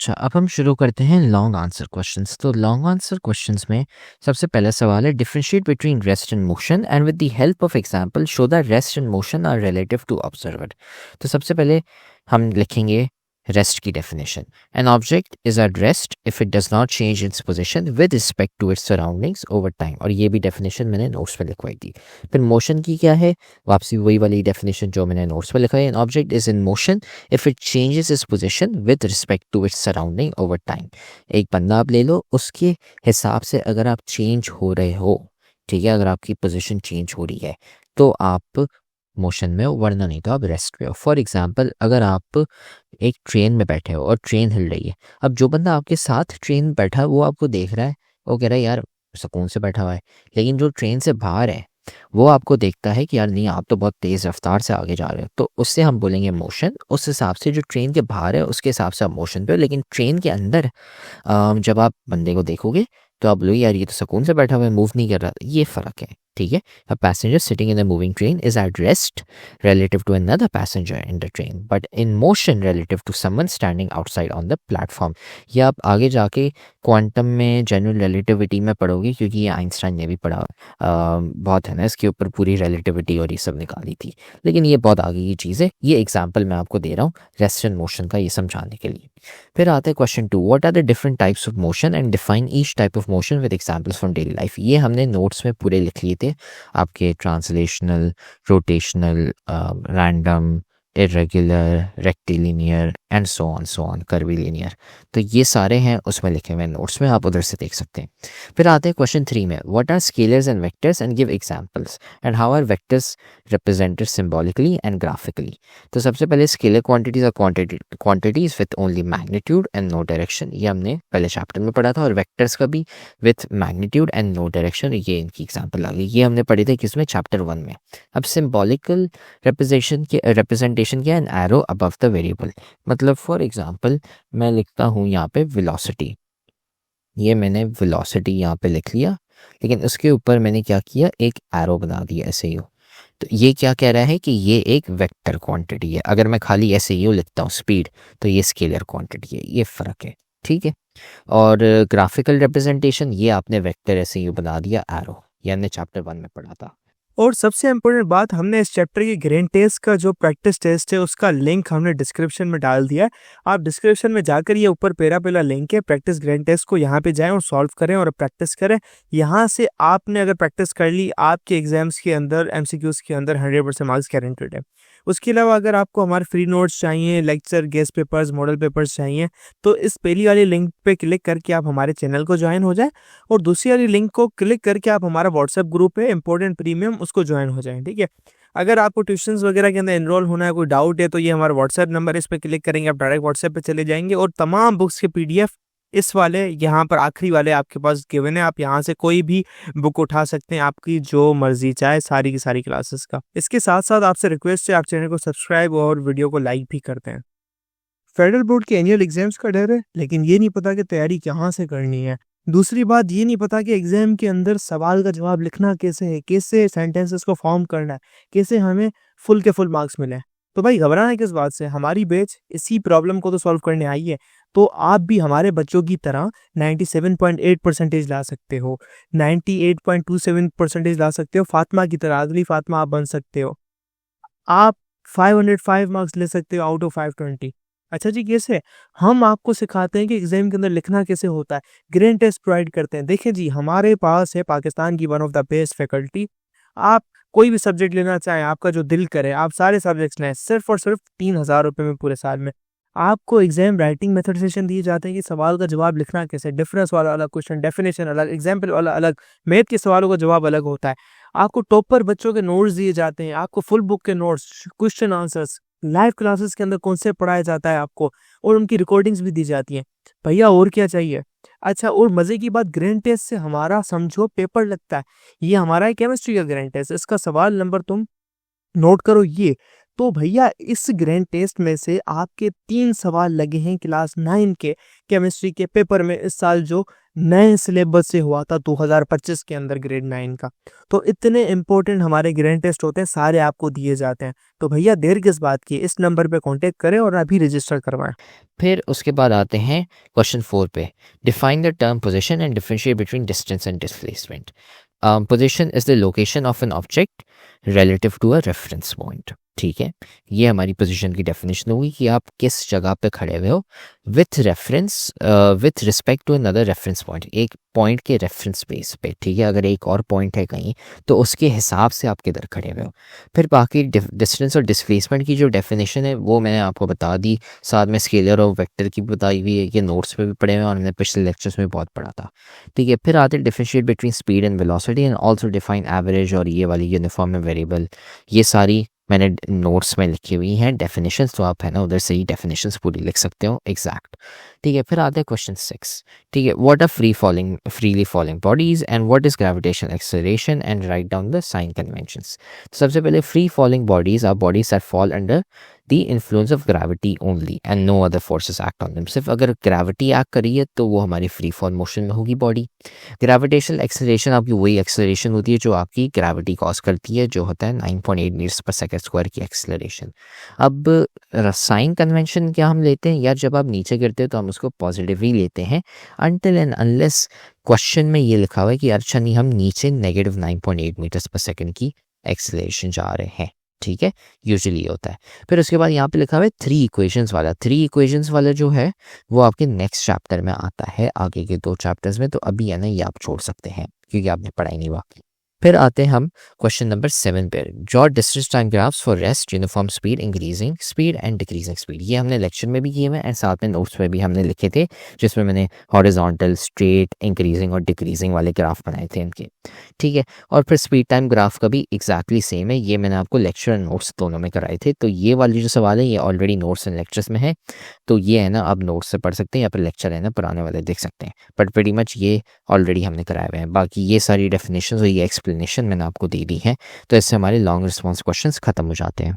अच्छा, अब हम शुरू करते हैं लॉन्ग आंसर क्वेश्चंस। तो लॉन्ग आंसर क्वेश्चंस में सबसे पहला सवाल है, differentiate between rest and motion and with the help of example show that rest and motion are relative to observer. तो सबसे पहले हम लिखेंगे रेस्ट की definition. An object is at rest if it does not change its position with respect to its surroundings over time, और ये भी definition मैंने नोट्स में लिखवाई थी। फिर मोशन की क्या है, वापसी वही वाली डेफिनेशन जो मैंने नोट्स में लिखा है। An object is in motion if it changes its position with respect to its surrounding over time. एक बंदा आप ले लो, उसके हिसाब से अगर आप चेंज हो रहे हो, ठीक है, अगर आपकी पोजीशन चेंज हो रही है तो आप मोशन में हो, वरना नहीं तो आप रेस्ट में हो। फॉर एग्जाम्पल, अगर आप एक ट्रेन में बैठे हो और ट्रेन हिल रही है, अब जो बंदा आपके साथ ट्रेन में बैठा है वो आपको देख रहा है, वो कह रहा है यार सुकून से बैठा हुआ है, लेकिन जो ट्रेन से बाहर है वो आपको देखता है कि यार नहीं, आप तो बहुत तेज़ रफ्तार से आगे जा रहे हो, तो उससे हम बोलेंगे मोशन। उस हिसाब से जो ट्रेन के बाहर है उसके हिसाब से आप मोशन पे हो, लेकिन ट्रेन के अंदर जब आप बंदे को देखोगे तो आप बोलोगे यार ये तो सुकून से बैठा हुआ है, मूव नहीं कर रहा। ये फ़र्क है, ठीक है। A passenger sitting in a moving train is at rest relative to another passenger in the train, but in motion relative to someone standing outside on the platform। ये आप आगे जाके क्वांटम में जनरल रिलेटिविटी में पढ़ोगे, क्योंकि ये Einstein ने भी पढ़ा, बहुत है ना इसके ऊपर पूरी रिलेटिविटी और ये सब निकाली थी, लेकिन ये बहुत आगे की चीज़ है। ये एग्जाम्पल मैं आपको दे रहा हूँ रेस्ट एंड मोशन का, ये समझाने के लिए। फिर आते हैं question 2, what are the different types of motion and define each type of motion with examples from daily life. ये हमने नोट्स में पूरे लिख लिए थे आपके, translational, rotational, random, irregular, rectilinear and so on curvilinear. तो ये सारे हैं उसमें लिखे हुए नोट्स में, आप उधर से देख सकते हैं। फिर आते हैं क्वेश्चन 3 में, what are scalars and vectors and give examples and how are vectors represented symbolically and graphically. तो सबसे पहले स्केलर क्वांटिटीज और quantities with only magnitude and no direction, ये हमने पहले चैप्टर में पढ़ा था, और वेक्टर्स का भी with magnitude and no direction, ये इनकी एग्जाम्पल आ गई। ये हमने पढ़े थे किसमें, चैप्टर 1 में। अब सिंबॉलिकल रिप्रेजेंटेशन क्या है, an arrow above the variable. मतलब फॉर एग्जांपल मैं लिखता हूँ यहाँ पे वेलोसिटी, ये मैंने वेलोसिटी यहाँ पे लिख लिया, लेकिन उसके ऊपर मैंने क्या किया, एक एरो बना दिया ऐसे ही। तो ये क्या कह रहा है कि ये एक वेक्टर क्वांटिटी है। अगर मैं खाली ऐसे ही लिखता हूँ स्पीड, तो ये स्केलर क्वांटिटी है, ये फ़र्क है, ठीक है। और ग्राफिकल रिप्रेजेंटेशन, ये आपने वेक्टर ऐसे ही बना दिया एरो, ये हमने चैप्टर 1 में पढ़ा था। और सबसे इम्पोर्टेंट बात, हमने इस चैप्टर की ग्रेन टेस्ट का जो प्रैक्टिस टेस्ट है उसका लिंक हमने डिस्क्रिप्शन में डाल दिया है। आप डिस्क्रिप्शन में जाकर ये ऊपर पहला लिंक है प्रैक्टिस ग्रेन टेस्ट को, यहाँ पे जाएं और सॉल्व करें और प्रैक्टिस करें। यहाँ से आपने अगर प्रैक्टिस कर ली, आपके एग्जाम्स के अंदर MCQs के अंदर 100% मार्क्स गारंटेड है। उसके अलावा अगर आपको हमारे फ्री नोट्स चाहिए, lecture, guest papers, model papers चाहिए, तो इस पहली वाली लिंक पे क्लिक करके आप हमारे चैनल को ज्वाइन हो जाए, और दूसरी वाली लिंक को क्लिक करके आप हमारा व्हाट्सएप ग्रुप है इंपॉर्टेंट प्रीमियम, उसको ज्वाइन हो जाएं, ठीक है। अगर आपको ट्यूशंस वगैरह के अंदर एनरोल होना है, कोई डाउट है, तो ये हमारा व्हाट्सएप नंबर है, इस पर क्लिक करेंगे आप डायरेक्ट व्हाट्सएप पे चले जाएंगे, और तमाम बुक्स के PDF इस वाले यहाँ पर आखिरी वाले आपके पास गिवन है। आप यहाँ से कोई भी बुक उठा सकते हैं, आपकी जो मर्जी चाहे, सारी की सारी क्लासेस का। इसके साथ साथ आपसे रिक्वेस्ट है, आप चैनल को सब्सक्राइब और वीडियो को लाइक भी करते हैं। फेडरल बोर्ड के एनुअल एग्जाम्स का डर है, लेकिन ये नहीं पता कि तैयारी कहाँ से करनी है। दूसरी बात, ये नहीं पता कि एग्जाम के अंदर सवाल का जवाब लिखना कैसे है, कैसे सेंटेंसेस को फॉर्म करना है, कैसे हमें फुल के फुल मार्क्स मिले। तो भाई घबराना किस बात से, हमारी बैच इसी प्रॉब्लम को तो सॉल्व करने आई है। तो आप भी हमारे बच्चों की तरह 97.8% ला सकते हो, 98.27% ला सकते हो, फातिमा की तरह, अगली फातिमा आप बन सकते हो। आप 505 मार्क्स ले सकते हो आउट ऑफ 520। अच्छा जी, कैसे? हम आपको सिखाते हैं कि एग्जाम के अंदर लिखना कैसे होता है, ग्रेन टेस्ट प्रोवाइड करते हैं। देखिए जी, हमारे पास है पाकिस्तान की one of the best faculty. आप कोई भी सब्जेक्ट लेना चाहें, आपका जो दिल करे, आप सारे सब्जेक्ट्स लें, सिर्फ और सिर्फ 3000 रुपये में पूरे साल में। आपको एग्जाम राइटिंग मेथड सेशन दिए जाते हैं कि सवाल का जवाब लिखना कैसे, डिफरेंस वाला अलग क्वेश्चन, डेफिनेशन अलग, एग्जाम्पल वाला अलग, मैथ के सवालों का जवाब अलग होता है। आपको टॉपर बच्चों के नोट्स दिए जाते हैं, आपको फुल बुक के notes, question answers, live classes के अंदर कॉन्सेप्ट पढ़ाया जाता है आपको, और उनकी रिकॉर्डिंग्स भी दी जाती हैं। भैया और क्या चाहिए? अच्छा, और मजे की बात, ग्रेन टेस्ट से हमारा समझो पेपर लगता है। ये हमारा है केमिस्ट्री का ग्रेन टेस्ट, इसका सवाल नंबर तुम नोट करो ये। तो भैया इस ग्रैंड टेस्ट में से आपके 3 सवाल लगे हैं क्लास 9 के केमिस्ट्री के पेपर में इस साल जो नए सिलेबस से हुआ था 2025 के अंदर ग्रेड 9 का। तो इतने इंपॉर्टेंट हमारे ग्रैंड टेस्ट होते हैं, सारे आपको दिए जाते हैं। तो भैया देर किस बात की, इस नंबर पे कांटेक्ट करें और अभी रजिस्टर करवाएं। फिर उसके बाद आते हैं क्वेश्चन 4 पे। Define the term position and differentiate between distance and displacement. Position is the location of an object relative to a reference point. ठीक है, ये हमारी पोजीशन की डेफिनेशन होगी कि आप किस जगह पे खड़े हुए हो with reference with respect to another reference point, एक पॉइंट के रेफरेंस बेस पे। ठीक है, अगर एक और पॉइंट है कहीं तो उसके हिसाब से आप किधर खड़े हुए हो। फिर बाकी डिस्टेंस और डिस्प्लेसमेंट की जो डेफिनेशन है वो मैंने आपको बता दी, साथ में स्केलर और वेक्टर की बताई हुई है, ये नोट्स पे भी पढ़े हुए हैं और मैंने पिछले लेक्चर्स में बहुत पढ़ा था। ठीक है, फिर आते हैं differentiate between speed and velocity and also define average और ये वाली यूनिफॉर्म वेरिएबल। ये सारी मैंने नोट्स में लिखी हुई हैं डेफिनेशंस, तो आप है ना उधर से ही डेफिनेशंस पूरी लिख सकते हो एग्जैक्ट। ठीक है, फिर आते हैं क्वेश्चन 6। ठीक है, what are freely falling bodies and what is gravitational acceleration and write down the sign conventions. सबसे पहले free falling bodies are bodies that fall under the influence of gravity only and no other forces act on them. सिर्फ अगर gravity act करी है तो वो हमारी free fall motion में होगी बॉडी। ग्रेविटेशनल एक्सेलरेशन आपकी वही एक्सेलरेशन होती है जो आपकी ग्रेविटी कॉज करती है, जो होता है 9.8 मीटर्स पर सेकंड स्क्वायर की एक्सेलरेशन। अब साइन कन्वेंशन क्या हम लेते हैं यार, जब आप नीचे गिरते हो तो हम उसको पॉजिटिव ही लेते हैं अनटिल एंड अनलेस क्वेश्चन में ये लिखा हुआ है कि अच्छा नहीं, हम नीचे नेगेटिव 9.8 मीटर्स पर सेकंड की एक्सेलरेशन जा रहे हैं। ठीक है, यूजुअली होता है। फिर उसके बाद यहाँ पे लिखा हुआ है 3 इक्वेशंस वाला। 3 इक्वेशंस वाला जो है वो आपके नेक्स्ट चैप्टर में आता है, आगे के 2 चैप्टर्स में, तो अभी है ना ये आप छोड़ सकते हैं क्योंकि आपने पढ़ाई नहीं बाकी। फिर आते हैं हम क्वेश्चन नंबर 7 पे। Draw distance time graphs for rest, uniform speed, increasing speed and decreasing speed. ये हमने लेक्चर में भी किए हुए एंड साथ में नोट्स में भी हमने लिखे थे, जिसमें मैंने हॉरिजॉन्टल, स्ट्रेट, इंक्रीजिंग और डिक्रीजिंग वाले ग्राफ बनाए थे इनके। ठीक है, और फिर स्पीड टाइम ग्राफ का भी एग्जैक्टली सेम है, ये मैंने आपको लेक्चर एंड नोट्स दोनों में कराए थे। तो ये वाली जो सवाल है ये ऑलरेडी नोट्स एंड लेक्चर्स में है, तो ये है ना आप नोट्स से पढ़ सकते हैं या फिर लेक्चर है ना पुराने वाले देख सकते हैं, बट वेरी मच ये ऑलरेडी हमने कराए हुए हैं। बाकी ये सारी डेफिनेशन और ये एक्सप्लेनेशन मैंने आपको दे दी है, तो इससे हमारे लॉन्ग रिस्पॉन्स क्वेश्चंस खत्म हो जाते हैं।